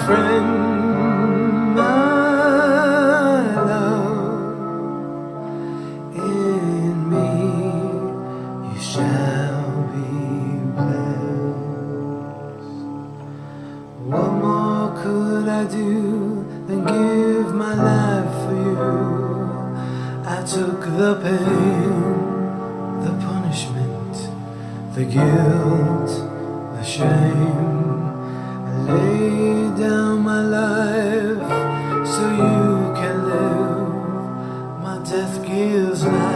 friend, my love, in me you shall be blessed. What more could I do than give my life for you? I took the pain, the punishment, the guilt, the shame. I laid down my life so you can live. My death gives life.